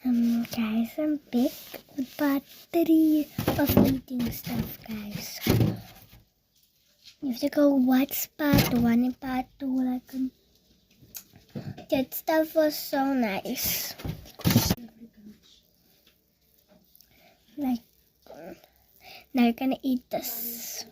Guys, I'm big with battery of eating stuff, guys. You have to go watch part 1 and part 2. That stuff was so nice. Now you're gonna eat this.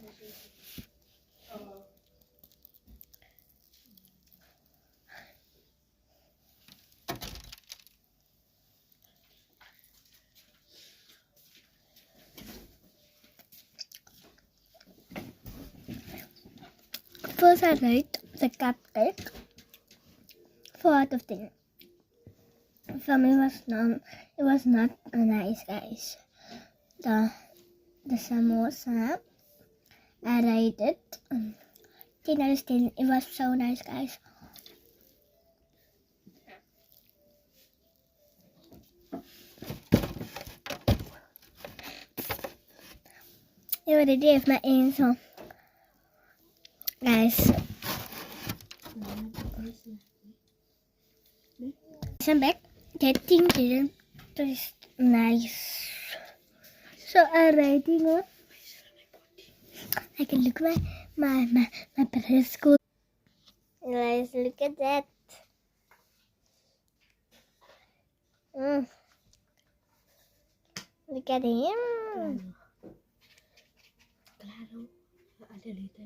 First, I rate the cupcake 4 out of 10. For me, it was not nice, guys. The samosa, I rate it 10 out of 10. It was so nice, guys. You already gave my answer, guys. I'm back. That thing didn't taste nice. So I'm writing it. I can look at my preschool. Guys, look at that. Look at him. Claro, ada lita.